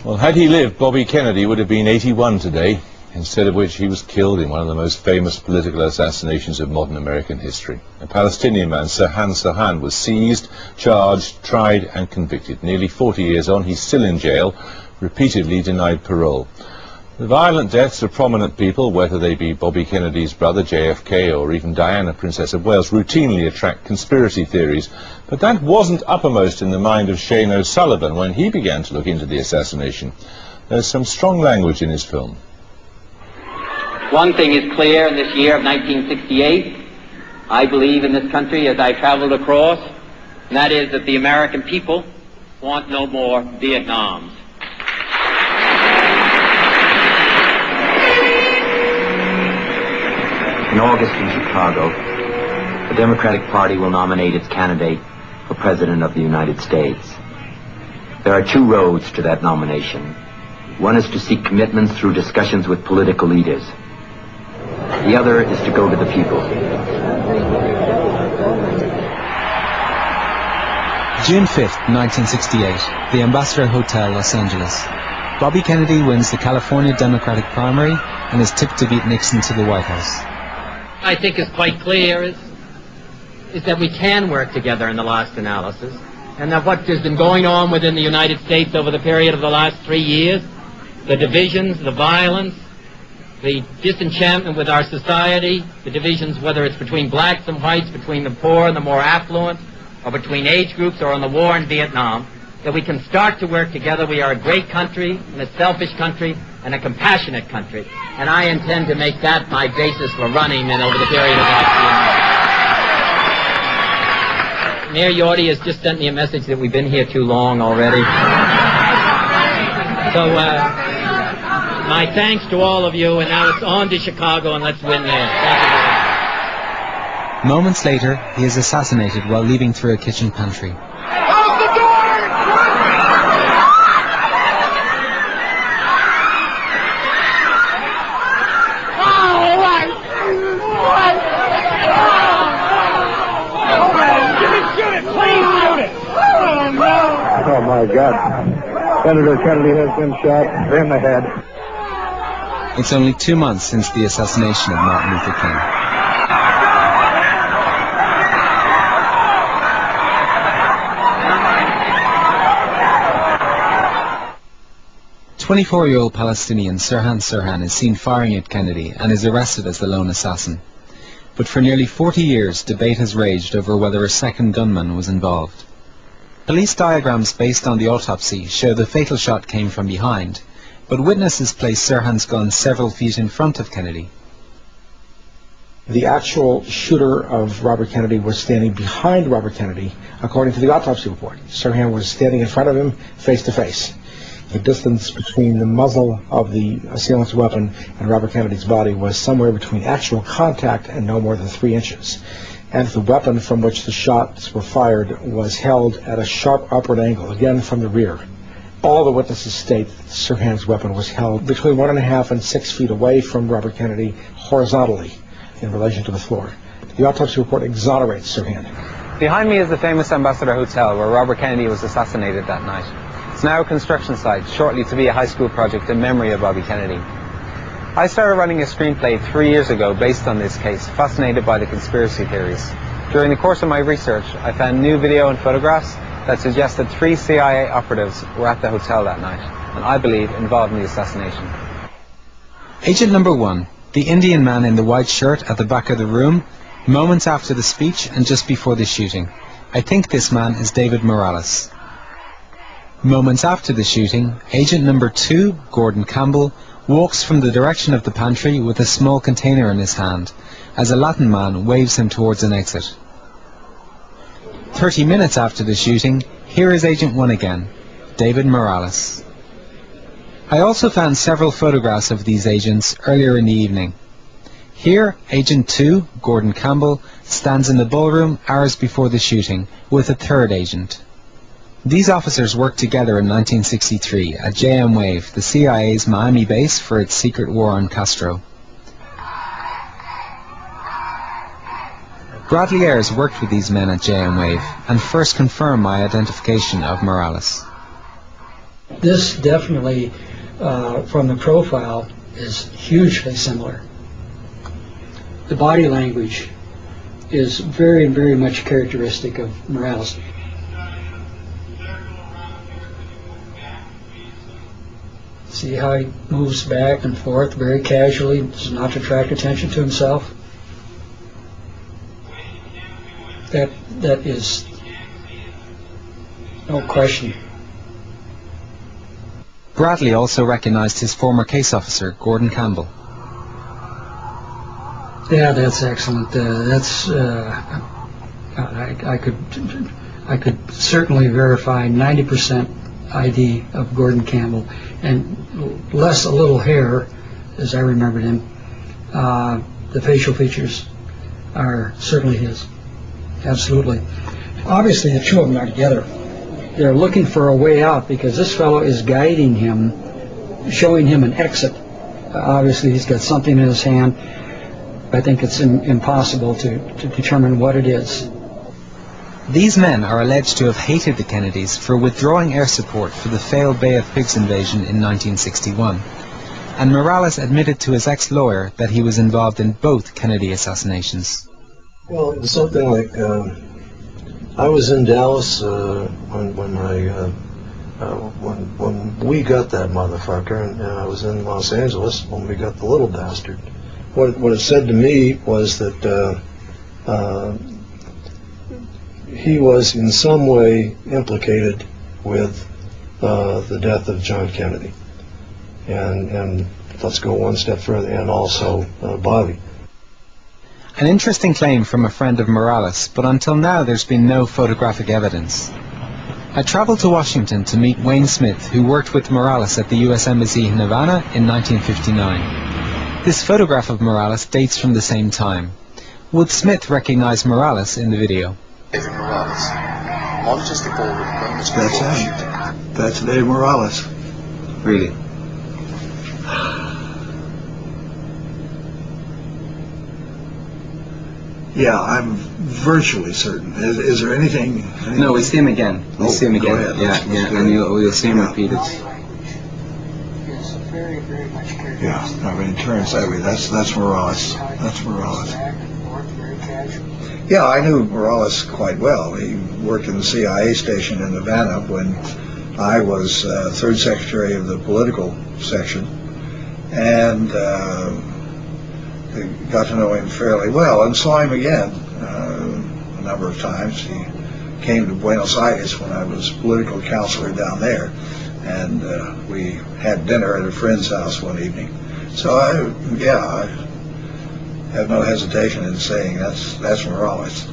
Well, had he lived, Bobby Kennedy would have been 81 today, instead of which he was killed in one of the most famous political assassinations of modern American history. A Palestinian man, Sirhan Sirhan, was seized, charged, tried and convicted. Nearly 40 years on, he's still in jail, repeatedly denied parole. The violent deaths of prominent people, whether they be Bobby Kennedy's brother JFK or even Diana, Princess of Wales, routinely attract conspiracy theories. But that wasn't uppermost in the mind of Shane O'Sullivan when he began to look into the assassination. There's some strong language in his film. One thing is clear in this year of 1968, I believe in this country as I traveled across, and that is that the American people want no more Vietnams. In August in Chicago, the Democratic Party will nominate its candidate for President of the United States. There are two roads to that nomination. One is to seek commitments through discussions with political leaders. The other is to go to the people. June 5th, 1968, the Ambassador Hotel, Los Angeles. Bobby Kennedy wins the California Democratic primary and is tipped to beat Nixon to the White House. I think is quite clear is that we can work together in the last analysis, and that what has been going on within the United States over the period of the last 3 years, the divisions, the violence, the disenchantment with our society, the divisions whether it's between blacks and whites, between the poor and the more affluent, or between age groups or on the war in Vietnam, that we can start to work together. We are a great country, and a selfish country, and a compassionate country. And I intend to make that my basis for running and over the period of the next year. Mayor Yorty has just sent me a message that we've been here too long already. So, my thanks to all of you, and now it's on to Chicago, and let's win there. Thank you very much. Moments later, he is assassinated while leaving through a kitchen pantry. Oh my God. Senator Kennedy has been shot in the head. It's only 2 months since the assassination of Martin Luther King. "24-year-old Palestinian Sirhan Sirhan is seen firing at Kennedy and is arrested as the lone assassin. But for nearly 40 years, debate has raged over whether a second gunman was involved. Police diagrams based on the autopsy show the fatal shot came from behind, but witnesses place Sirhan's gun several feet in front of Kennedy. The actual shooter of Robert Kennedy was standing behind Robert Kennedy, according to the autopsy report. Sirhan was standing in front of him, face to face. The distance between the muzzle of the assailant's weapon and Robert Kennedy's body was somewhere between actual contact and no more than 3 inches. And the weapon from which the shots were fired was held at a sharp upward angle, again from the rear. All the witnesses state that Sirhan's weapon was held between 1.5 and 6 feet away from Robert Kennedy, horizontally in relation to the floor. The autopsy report exonerates Sirhan. Behind me is the famous Ambassador Hotel where Robert Kennedy was assassinated that night. It's now a construction site, shortly to be a high school project in memory of Bobby Kennedy. I started writing a screenplay 3 years ago based on this case, fascinated by the conspiracy theories. During the course of my research, I found new video and photographs that suggested 3 CIA operatives were at the hotel that night, and I believe involved in the assassination. Agent number 1, the Indian man in the white shirt at the back of the room, moments after the speech and just before the shooting. I think this man is David Morales. Moments after the shooting, agent number 2, Gordon Campbell, walks from the direction of the pantry with a small container in his hand, as a Latin man waves him towards an exit. 30 minutes after the shooting, here is Agent 1 again, David Morales. I also found several photographs of these agents earlier in the evening. Here, Agent 2, Gordon Campbell, stands in the ballroom hours before the shooting with a third agent. These officers worked together in 1963 at JM Wave, the CIA's Miami base for its secret war on Castro. Bradley Ayres worked with these men at JM Wave and first confirmed my identification of Morales. This definitely, from the profile, is hugely similar. The body language is very, very much characteristic of Morales. See how he moves back and forth very casually, does not attract attention to himself. That is no question. Bradley also recognized his former case officer, Gordon Campbell. Yeah, that's excellent. I could certainly verify 90% ID of Gordon Campbell, and less a little hair, as I remembered him. The facial features are certainly his. Absolutely. Obviously, the two of them are together. They're looking for a way out because this fellow is guiding him, showing him an exit. Obviously, he's got something in his hand. I think it's impossible to determine what it is. These men are alleged to have hated the Kennedys for withdrawing air support for the failed Bay of Pigs invasion in 1961. And Morales admitted to his ex-lawyer that he was involved in both Kennedy assassinations. Well, it was something like, I was in Dallas when we got that motherfucker, and I was in Los Angeles when we got the little bastard. What it said to me was that he was in some way implicated with the death of John Kennedy, and let's go one step further, and also Bobby. An interesting claim from a friend of Morales, but until now there's been no photographic evidence. I traveled to Washington to meet Wayne Smith, who worked with Morales at the U.S. Embassy in Havana in 1959. This photograph of Morales dates from the same time. Would Smith recognize Morales in the video? David Morales. That's him. That's Dave Morales. Really? Yeah, I'm virtually certain. Is there anything? No, we see him again. We see him again. Go ahead. Yeah, and you'll see him repeated. Yeah, I mean, in terms that way, that's Morales. That's Morales. Yeah, I knew Morales quite well. He worked in the CIA station in Havana when I was third secretary of the political section, and got to know him fairly well and saw him again a number of times. He came to Buenos Aires when I was political counselor down there, and we had dinner at a friend's house one evening. So I have no hesitation in saying that's Morales.